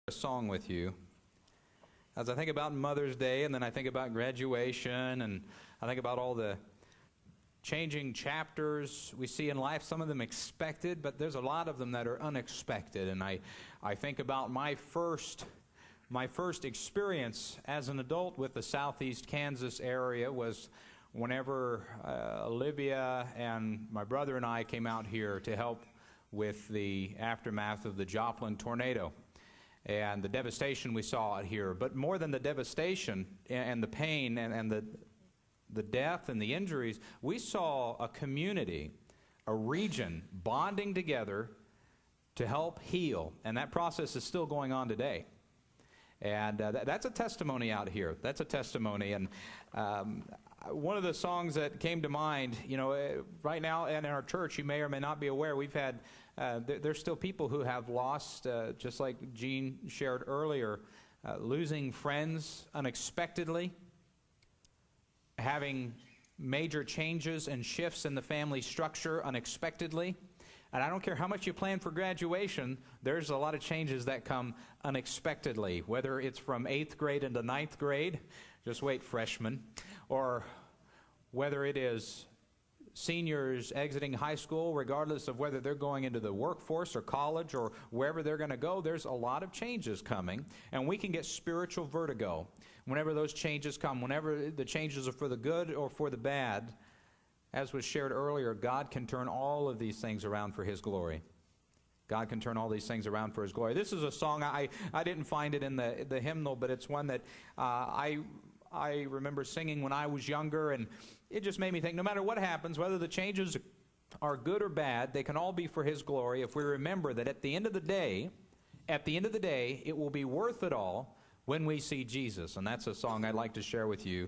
A song with you. As I think about Mother's Day, and then I think about graduation, and I think about all the changing chapters we see in life, some of them expected, but there's a lot of them that are unexpected. And I think about my first experience as an adult with the Southeast Kansas area was whenever Olivia and my brother and I came out here to help with the aftermath of the Joplin tornado and the devastation we saw out here. But more than the devastation and the pain and the death and the injuries, we saw a community, a region bonding together to help heal. And that process is still going on today. And that's a testimony out here. That's a testimony. And one of the songs that came to mind, right now in our church, you may or may not be aware, we've had, there's still people who have lost, just like Gene shared earlier, losing friends unexpectedly, having major changes and shifts in the family structure unexpectedly. And I don't care how much you plan for graduation, there's a lot of changes that come unexpectedly, whether it's from 8th grade into 9th grade, just wait, freshmen, or whether it is seniors exiting high school, regardless of whether they're going into the workforce or college or wherever they're going to go, there's a lot of changes coming, and we can get spiritual vertigo whenever those changes come, whenever the changes are for the good or for the bad. As was shared earlier, God can turn all of these things around for His glory. God can turn all these things around for His glory. This is a song, I didn't find it in the hymnal, but it's one that I remember singing when I was younger, and it just made me think, no matter what happens, whether the changes are good or bad, they can all be for His glory if we remember that at the end of the day, it will be worth it all when we see Jesus. And that's a song I'd like to share with you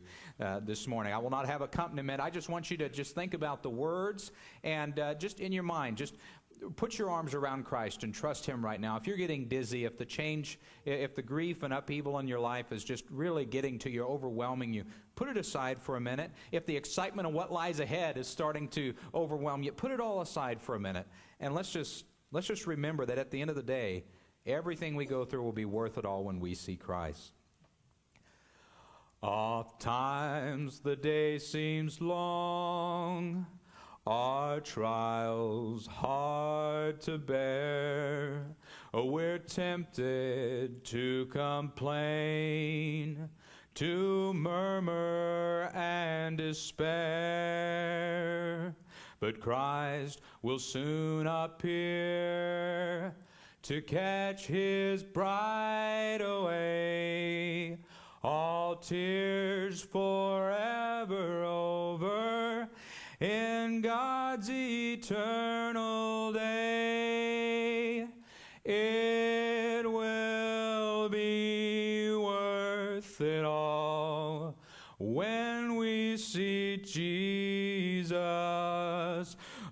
this morning. I will not have accompaniment. I just want you to just think about the words and just in your mind, just put your arms around Christ and trust Him right now. If you're getting dizzy, if the grief and upheaval in your life is just really getting to you, overwhelming you, put it aside for a minute. If the excitement of what lies ahead is starting to overwhelm you, put it all aside for a minute. And let's just remember that at the end of the day, everything we go through will be worth it all when we see Christ. Oft times the day seems long, our trials hard to bear. We're tempted to complain, to murmur and despair. But Christ will soon appear to catch His bride away. All tears forever over in God's eternal day. It will be worth it all when we see Jesus.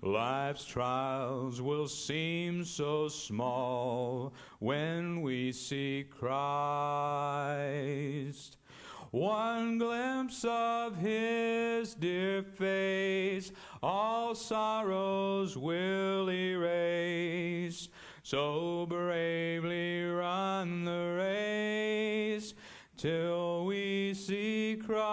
Life's trials will seem so small when we see Christ. One glimpse of His dear face, all sorrows will erase. So bravely run the race till we see Christ.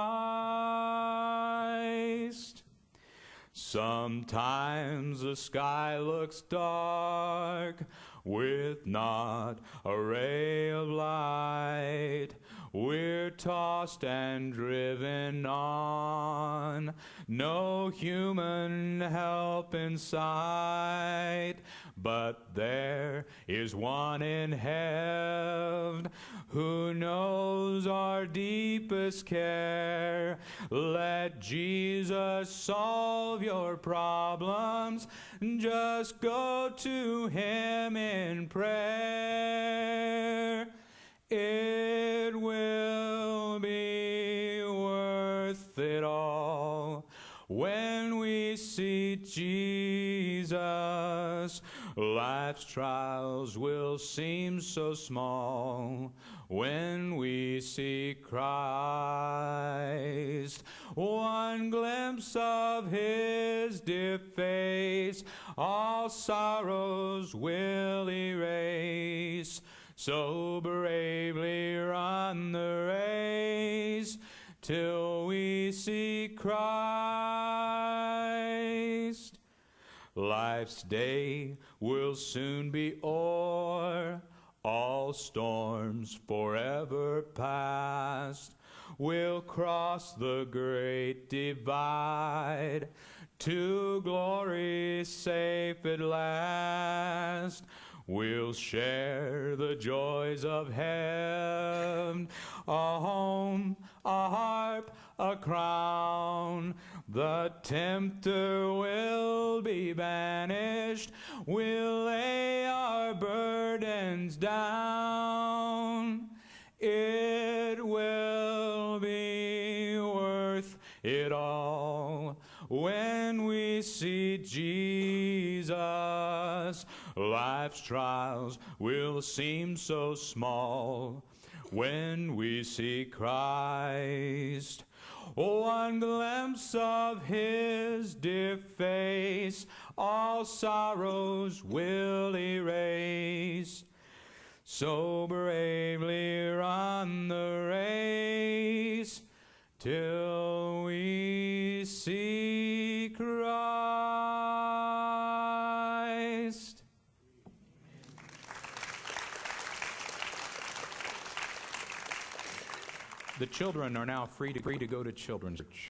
Sometimes the sky looks dark with not a ray of light. We're tossed and driven on, no human help in sight. But there is one in heaven who knows our deepest care. Let Jesus solve your problems. Just go to Him in prayer. It will be worth it all when we see Jesus. Life's trials will seem so small when we see Christ. One glimpse of His dear face, all sorrows will erase. So bravely run the race till we see Christ. Life's day will soon be o'er, all storms forever past. We'll cross the great divide, to glory safe at last. We'll share the joys of heaven, a home, a harp, a crown. The tempter will be banished, we'll lay our burdens down. It will be worth it all when we see Jesus. Life's trials will seem so small when we see Christ. One glimpse of his dear face all sorrows will erase. So bravely run the race till we see Christ. The children are now free to go to children's church.